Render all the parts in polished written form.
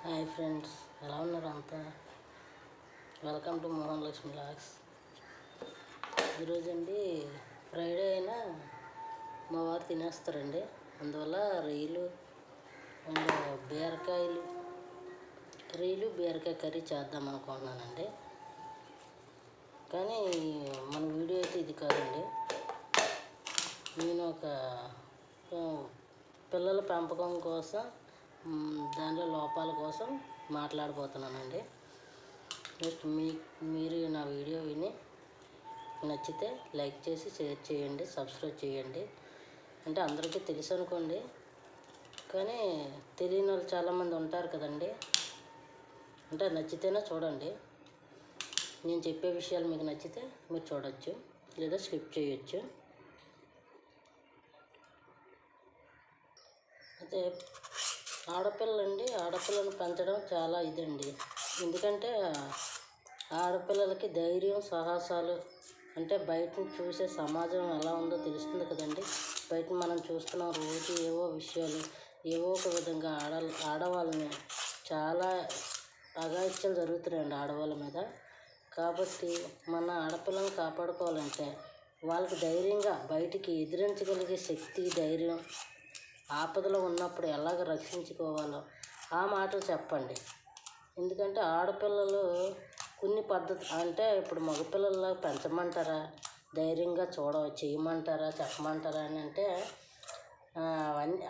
Hi friends, ఎలా ఉన్నారు అంతా? Welcome to Mohan Lakshmi logs. ఈరోజు అండి ఫ్రైడే అయినా మా వారు తినేస్తారండి. అందువల్ల రొయ్యలు అండ్ బీరకాయ కర్రీ చేద్దాం అనుకుంటున్నానండి. కానీ మన వీడియో అయితే ఇది కాదండి. నేను ఒక పిల్లల పెంపకం కోసం దానిలో లోపాల కోసం మాట్లాడబోతున్నానండి. జస్ట్ మీరు నా వీడియో విని నచ్చితే లైక్ చేసి షేర్ చేయండి, సబ్స్క్రైబ్ చేయండి. అంటే అందరికీ తెలుసు అనుకోండి, కానీ తెలియని వాళ్ళు చాలామంది ఉంటారు కదండి. అంటే నచ్చితేనే చూడండి. నేను చెప్పే విషయాలు మీకు నచ్చితే మీరు చూడవచ్చు, లేదా స్కిప్ చేయొచ్చు. అయితే ఆడపిల్లను పెంచడం చాలా ఇదండి. ఎందుకంటే ఆడపిల్లలకి ధైర్యం, సాహసాలు అంటే బయట చూసే సమాజం ఎలా ఉందో తెలుస్తుంది కదండి. బయట మనం చూస్తున్నాం రోజు ఏవో విషయాలు, ఏవో ఒక విధంగా ఆడవాళ్ళని చాలా అఘాయిత్యాలు జరుగుతున్నాయండి ఆడవాళ్ళ మీద. కాబట్టి మన ఆడపిల్లని కాపాడుకోవాలంటే వాళ్ళకి ధైర్యంగా బయటికి ఎదిరించగలిగే శక్తి, ధైర్యం, ఆపదలో ఉన్నప్పుడు ఎలాగ రక్షించుకోవాలో ఆ మాటలు చెప్పండి. ఎందుకంటే ఆడపిల్లలు కొన్ని పద్ధతి అంటే ఇప్పుడు మగపిల్లల్లో పెంచమంటారా, ధైర్యంగా చేయమంటారా, చెప్పమంటారా అని అంటే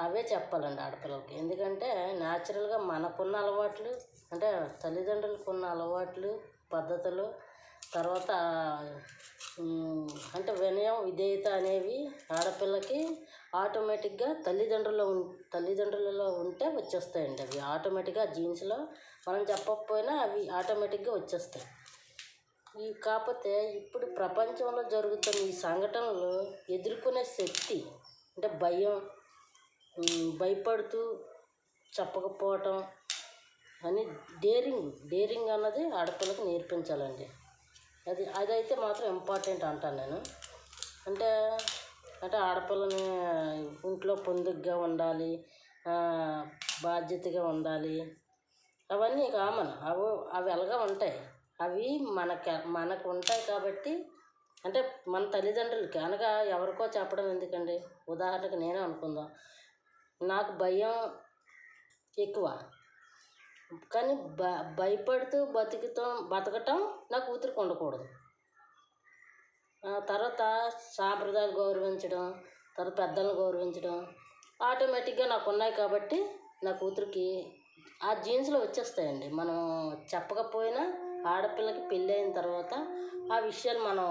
అవే చెప్పాలండి ఆడపిల్లలకి. ఎందుకంటే న్యాచురల్గా మనకున్న అలవాట్లు, అంటే తల్లిదండ్రులకు ఉన్న అలవాట్లు, పద్ధతులు, తర్వాత అంటే వినయం, విధేయత అనేవి ఆడపిల్లకి ఆటోమేటిక్గా తల్లిదండ్రులలో ఉంటే వచ్చేస్తాయండి. అవి ఆటోమేటిక్గా జీన్స్లో మనం చెప్పకపోయినా అవి ఆటోమేటిక్గా వచ్చేస్తాయి. కాకపోతే ఇప్పుడు ప్రపంచంలో జరుగుతున్న ఈ సంఘటనలు ఎదుర్కొనే శక్తి, అంటే భయపడుతూ చెప్పకపోవటం అని డేరింగ్ అన్నది ఆడపిల్లకి నేర్పించాలండి. అదైతే మాత్రం ఇంపార్టెంట్ అంటాను నేను. అంటే ఆడపిల్లని ఇంట్లో పొందుగ్గా ఉండాలి, బాధ్యతగా ఉండాలి, అవన్నీ కామన్. అవి ఎలాగా ఉంటాయి. అవి మనకు ఉంటాయి కాబట్టి, అంటే మన తల్లిదండ్రులకి అనగా ఎవరికో చెప్పడం ఎందుకండి. ఉదాహరణకు నేనే అనుకుందాం, నాకు భయం ఎక్కువ, కానీ భయపడుతూ బతకటం నా కూతురికి ఉండకూడదు. తర్వాత సాంప్రదాయాలు గౌరవించడం, తర్వాత పెద్దలను గౌరవించడం ఆటోమేటిక్గా నాకు ఉన్నాయి కాబట్టి నా కూతురికి ఆ జీన్స్లో వచ్చేస్తాయండి. మనం చెప్పకపోయినా ఆడపిల్లకి పెళ్ళి అయిన తర్వాత ఆ విషయాలు మనం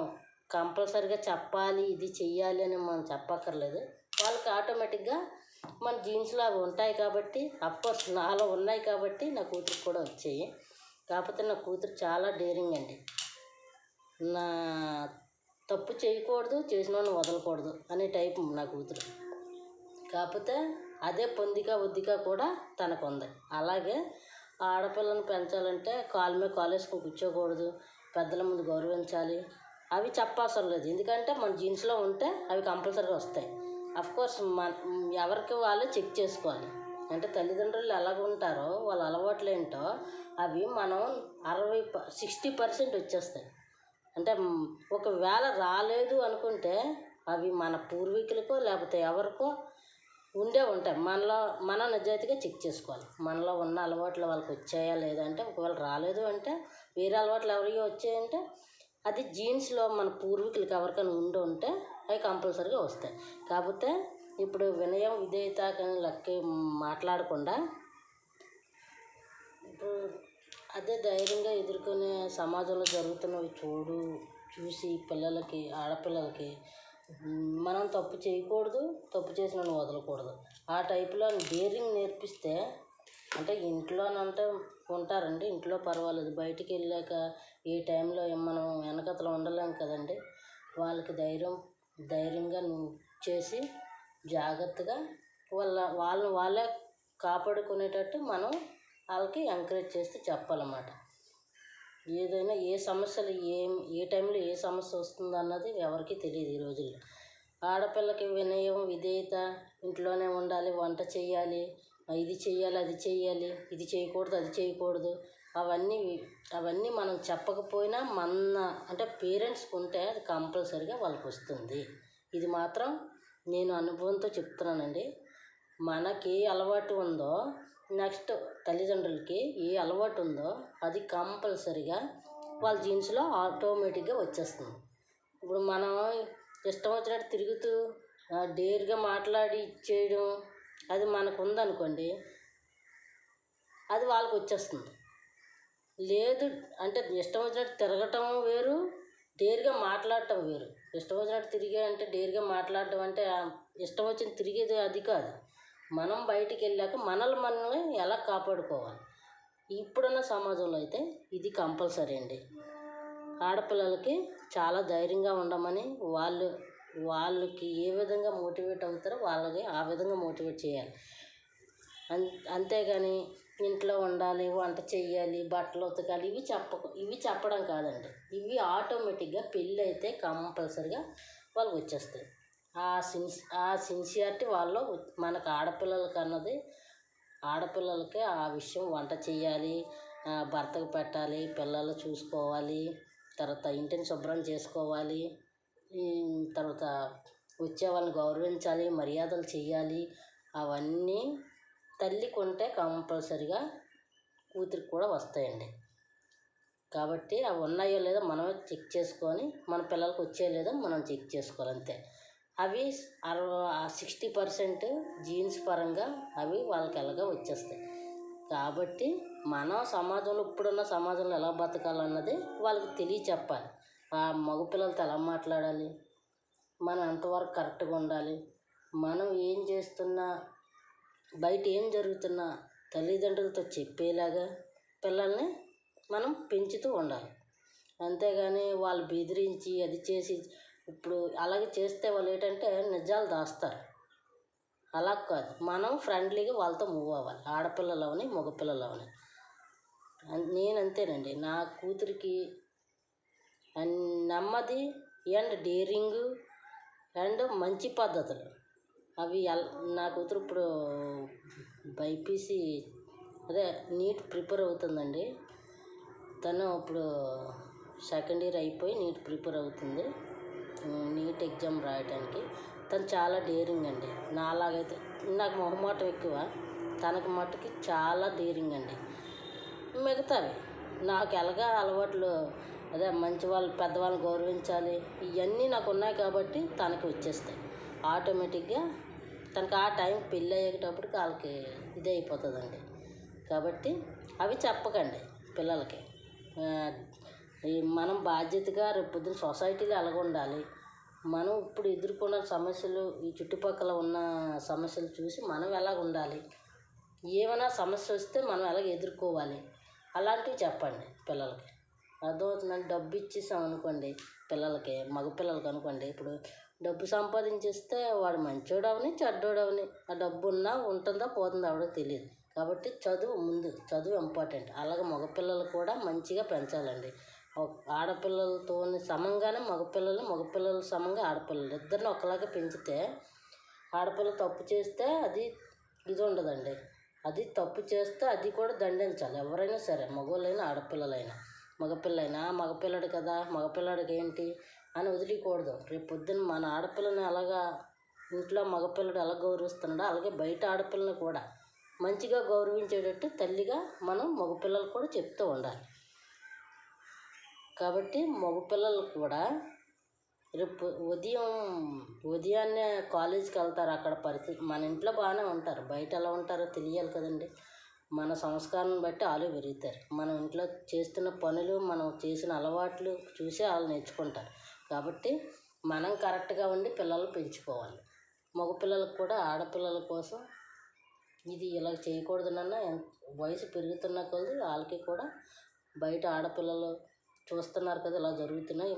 కంపల్సరీగా చెప్పాలి, ఇది చెయ్యాలి అని మనం చెప్పక్కర్లేదు. వాళ్ళకి ఆటోమేటిక్గా మన జీన్స్లో అవి ఉంటాయి కాబట్టి, అఫ్కోర్స్ నాలో ఉన్నాయి కాబట్టి నా కూతురికి కూడా వచ్చాయి. కాకపోతే నా కూతురు చాలా డేరింగ్ అండి. నా తప్పు చేయకూడదు, చేసినోడిని వదలకూడదు అనే టైపు నా కూతురు. కాకపోతే అదే ఒద్దిగా కూడా తనకు ఉంది. అలాగే ఆడపిల్లను పెంచాలంటే కాలు మీద కాలేసుకొని కూర్చోకూడదు, పెద్దల ముందు గౌరవించాలి, అవి చెప్పవసరం లేదు. ఎందుకంటే మన జీన్స్లో ఉంటే అవి కంపల్సరీగా వస్తాయి. అఫ్కోర్స్ ఎవరికి వాళ్ళే చెక్ చేసుకోవాలి. అంటే తల్లిదండ్రులు ఎలాగ ఉంటారో, వాళ్ళ అలవాట్లు ఏంటో అవి మనం 60% వచ్చేస్తాయి. అంటే ఒకవేళ రాలేదు అనుకుంటే అవి మన పూర్వీకులకో లేకపోతే ఎవరికో ఉంటాయి. మన నిజాయితీగా చెక్ చేసుకోవాలి. మనలో ఉన్న అలవాట్లు వాళ్ళకి వచ్చాయా లేదంటే, ఒకవేళ రాలేదు అంటే, వేరే అలవాట్లు ఎవరికో వచ్చాయంటే అది జీన్స్లో మన పూర్వీకులకి ఎవరికైనా ఉంటే అవి కంపల్సరీగా వస్తాయి. కాకపోతే ఇప్పుడు వినయం, విధేయత కానీ లెక్క మాట్లాడకుండా ఇప్పుడు అదే ధైర్యంగా ఎదుర్కొనే సమాజంలో జరుగుతున్నవి చూసి ఆడపిల్లలకి మనం తప్పు చేయకూడదు, తప్పు చేసిన వదలకూడదు, ఆ టైపులో డేరింగ్ నేర్పిస్తే, అంటే ఇంట్లోనంటే ఉంటారండి, ఇంట్లో పర్వాలేదు, బయటికి వెళ్ళాక ఏ టైంలో మనం వెనకతలు ఉండలేం కదండి. వాళ్ళకి ధైర్యంగా చేసి జాగ్రత్తగా వాళ్ళే కాపాడుకునేటట్టు మనం వాళ్ళకి ఎంకరేజ్ చేస్తే చెప్పాలన్నమాట. ఏదైనా ఏ టైంలో ఏ సమస్య వస్తుందో అన్నది ఎవరికీ తెలియదు ఈ రోజుల్లో. ఆడపిల్లకి వినయం, విధేయత, ఇంట్లోనే ఉండాలి, వంట చేయాలి, ఇది చెయ్యాలి, అది చెయ్యాలి, ఇది చేయకూడదు, అది చేయకూడదు, అవన్నీ అవన్నీ మనం చెప్పకపోయినా మన అంటే పేరెంట్స్కి ఉంటే అది కంపల్సరీగా వాళ్ళకి వస్తుంది. ఇది మాత్రం నేను అనుభవంతో చెప్తున్నానండి. మనకి ఏ అలవాటు ఉందో నెక్స్ట్ తల్లిదండ్రులకి ఏ అలవాటు ఉందో అది కంపల్సరీగా వాళ్ళ జీన్స్లో ఆటోమేటిక్గా వచ్చేస్తుంది. ఇప్పుడు మనం ఇష్టం వచ్చినట్టు తిరుగుతూ డేర్గా మాట్లాడి ఇచ్చేయడం అది మనకు ఉందనుకోండి, అది వాళ్ళకి వచ్చేస్తుంది. లేదు అంటే ఇష్టం వచ్చినట్టు తిరగటం వేరు, డేర్గా మాట్లాడటం వేరు. ఇష్టం వచ్చినట్టు తిరిగే అంటే డేర్గా మాట్లాడటం అంటే ఇష్టం వచ్చిన తిరిగేది అది కాదు. మనం బయటికి వెళ్ళాక మనల్ని ఎలా కాపాడుకోవాలి. ఇప్పుడున్న సమాజంలో అయితే ఇది కంపల్సరీ అండి. ఆడపిల్లలకి చాలా ధైర్యంగా ఉండమని వాళ్ళకి ఏ విధంగా మోటివేట్ అవుతారో వాళ్ళకి ఆ విధంగా మోటివేట్ చేయాలి. అంతేగాని ఇంట్లో ఉండాలి, వంట చెయ్యాలి, బట్టలు ఉతకాలి ఇవి చెప్పడం కాదండి. ఇవి ఆటోమేటిక్గా పెళ్ళి అయితే కంపల్సరిగా వాళ్ళకి వచ్చేస్తాయి. ఆ సిన్సియారిటీ వాళ్ళు మనకు ఆడపిల్లలకి ఆ విషయం వంట చెయ్యాలి, భర్తకు పెట్టాలి, పిల్లలు చూసుకోవాలి, తర్వాత ఇంటిని శుభ్రం చేసుకోవాలి, తర్వాత వచ్చే వాళ్ళని గౌరవించాలి, మర్యాదలు చెయ్యాలి. అవన్నీ తల్లికి ఉంటే కంపల్సరిగా కూతురికి కూడా వస్తాయండి. కాబట్టి అవి ఉన్నాయో లేదో మనమే చెక్ చేసుకొని మన పిల్లలకు వచ్చాయో లేదో మనం చెక్ చేసుకోవాలి అంతే. అవి 60% జీన్స్ పరంగా అవి వాళ్ళకి ఎలాగో వచ్చేస్తాయి. కాబట్టి మనం సమాజంలో ఇప్పుడున్న సమాజంలో ఎలా బతకాలన్నది వాళ్ళకి తెలియచెప్పాలి. ఆ మగపిల్లలతో ఎలా మాట్లాడాలి, మనం ఎంతవరకు కరెక్ట్గా ఉండాలి, మనం ఏం చేస్తున్నా బయట ఏం జరుగుతున్నా తల్లిదండ్రులతో చెప్పేలాగా పిల్లల్ని మనం పెంచుతూ ఉండాలి. అంతేగాని వాళ్ళు బెదిరించి అది చేసి ఇప్పుడు అలాగే చేస్తే వాళ్ళు ఏంటంటే నిజాలు దాస్తారు. అలా కాదు, మనం ఫ్రెండ్లీగా వాళ్ళతో మూవ్ అవ్వాలి. ఆడపిల్లలు అవని మగపిల్లలు అవని. నేను అంతేనండి. నా కూతురికి నెమ్మది అండ్ డేరింగు అండ్ మంచి పద్ధతులు అవి నా కూతురు ఇప్పుడు బైపీసీ నీట్ ప్రిపేర్ అవుతుందండి. తను ఇప్పుడు సెకండ్ ఇయర్ అయిపోయి నీట్ ప్రిపేర్ అవుతుంది. నీట్ ఎగ్జామ్ రాయడానికి తను చాలా డేరింగ్ అండి. నాలాగైతే నాకు మొహమాటం ఎక్కువ, తనకు మట్టుకి చాలా డేరింగ్ అండి. మిగతావి నాకు ఎలాగా అలవాట్లు మంచి వాళ్ళు పెద్దవాళ్ళని గౌరవించాలి ఇవన్నీ నాకు ఉన్నాయి కాబట్టి తనకి వచ్చేస్తాయి ఆటోమేటిక్గా. తనకు ఆ టైం పెళ్ళి అయ్యేటప్పటికి వాళ్ళకి ఇదే అయిపోతుందండి. కాబట్టి అవి చెప్పకండి పిల్లలకి. మనం బాధ్యతగా రేపు పొద్దున్న సొసైటీలో ఎలాగ ఉండాలి, మనం ఇప్పుడు ఎదుర్కొన్న సమస్యలు ఈ చుట్టుపక్కల ఉన్న సమస్యలు చూసి మనం ఎలాగ ఉండాలి, ఏమైనా సమస్య వస్తే మనం ఎలాగ ఎదుర్కోవాలి అలాంటివి చెప్పండి పిల్లలకి. అర్థమవుతుందండి. డబ్బు ఇచ్చేసాం అనుకోండి పిల్లలకి, మగపిల్లలకి అనుకోండి, ఇప్పుడు డబ్బు సంపాదించేస్తే వాడు మంచోడవని చెడ్డోడవని ఆ డబ్బు ఉన్నా ఉంటుందా పోతుందా ఎవడో తెలియదు. కాబట్టి చదువు ఇంపార్టెంట్. అలాగే మగపిల్లలు కూడా మంచిగా పెంచాలండి. ఆడపిల్లలతో సమంగానే మగపిల్లలు సమంగా ఆడపిల్లలు ఇద్దరిని ఒకలాగే పెంచితే ఆడపిల్ల తప్పు చేస్తే అది ఇది ఉండదండి. అది తప్పు చేస్తే అది కూడా దండించాలి. ఎవరైనా సరే, మగవాళ్ళైనా ఆడపిల్లలైనా. మగపిల్లడు కదా, మగపిల్లడికి ఏంటి అని వదిలేయకూడదు. రేపు పొద్దున్న మన ఆడపిల్లని అలాగా ఇంట్లో మగపిల్లడు ఎలా గౌరవిస్తున్నాడో అలాగే బయట ఆడపిల్లని కూడా మంచిగా గౌరవించేటట్టు తల్లిగా మనం మగపిల్లలు కూడా చెప్తూ ఉండాలి. కాబట్టి మగపిల్లలు కూడా రేపు ఉదయాన్నే కాలేజీకి వెళ్తారు. అక్కడ పరిస్థితి మన ఇంట్లో బాగానే ఉంటారు, బయట ఎలా ఉంటారో తెలియాలి కదండి. మన సంస్కారాన్ని బట్టి వాళ్ళు పెరుగుతారు. మనం ఇంట్లో చేస్తున్న పనులు, మనం చేసిన అలవాట్లు చూసి వాళ్ళు నేర్చుకుంటారు. కాబట్టి మనం కరెక్ట్గా ఉండి పిల్లలు పెంచుకోవాలి. మగపిల్లలకు కూడా ఆడపిల్లల కోసం ఇది ఇలా చేయకూడదు నాన్న. వయసు పెరుగుతున్న కొద్దీ వాళ్ళకి కూడా బయట ఆడపిల్లలు చూస్తున్నారు కదా ఇలా జరుగుతున్నాయి,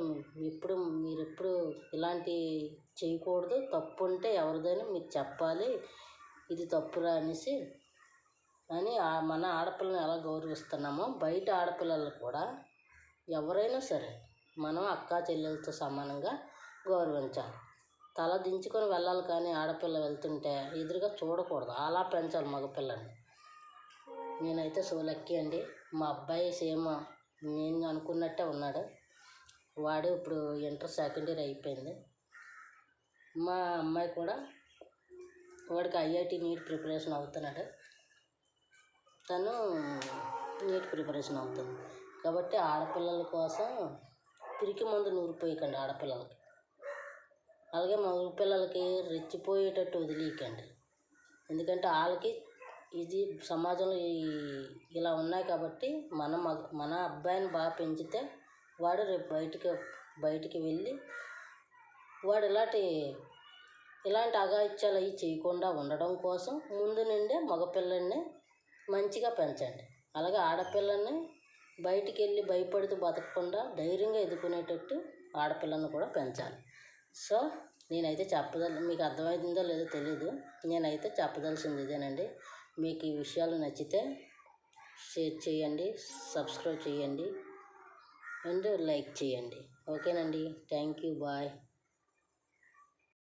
మీరు ఎప్పుడు ఇలాంటి చేయకూడదు, తప్పు ఉంటే ఎవరిదైనా మీరు చెప్పాలి, ఇది తప్పురా అని మన ఆడపిల్లని ఎలా గౌరవిస్తున్నామో బయట ఆడపిల్లలు కూడా ఎవరైనా సరే మనం అక్కా చెల్లెలతో సమానంగా గౌరవించాలి. తల దించుకొని వెళ్ళాలి, కానీ ఆడపిల్ల వెళ్తుంటే ఎదురుగా చూడకూడదు, అలా పెంచాలి మగపిల్లని. నేనైతే సో లక్కీ అండి. మా అబ్బాయి సేమ్ నేను అనుకున్నట్టే ఉన్నాడు. వాడు ఇప్పుడు ఇంటర్ సెకండ్ ఇయర్ అయిపోయింది. మా అమ్మాయి కూడా వాడికి ఐఐటి నీట్ ప్రిపరేషన్ అవుతున్నాడు. తను నీట్ ప్రిపరేషన్ అవుతుంది కాబట్టి ఆడపిల్లల కోసం పిరికి మందు నూరిపోయకండి ఆడపిల్లలకి. అలాగే మగపిల్లలకి రెచ్చిపోయేటట్టు వదిలేయకండి. ఎందుకంటే వాళ్ళకి ఇది సమాజంలో ఇలా ఉన్నాయి కాబట్టి మన అబ్బాయిని బాగా పెంచితే వాడు రేపు బయటికి వెళ్ళి వాడు ఇలాంటి అఘాయిత్యాలు అవి చేయకుండా ఉండడం కోసం ముందు నుండే మగపిల్లల్ని మంచిగా పెంచండి. అలాగే ఆడపిల్లల్ని బయటికి వెళ్ళి భయపడుతూ బతకకుండా ధైర్యంగా ఎదుర్కొనేటట్టు ఆడపిల్లని కూడా పెంచాలి. సో నేనైతే మీకు అర్థమవుతుందో లేదో తెలీదు, నేనైతే చెప్పదలసింది ఇదేనండి. మీకు ఈ విషయాలు నచ్చితే షేర్ చేయండి, సబ్స్క్రైబ్ చేయండి అండ్ లైక్ చేయండి. ఓకేనండి, థ్యాంక్ యూ, బాయ్.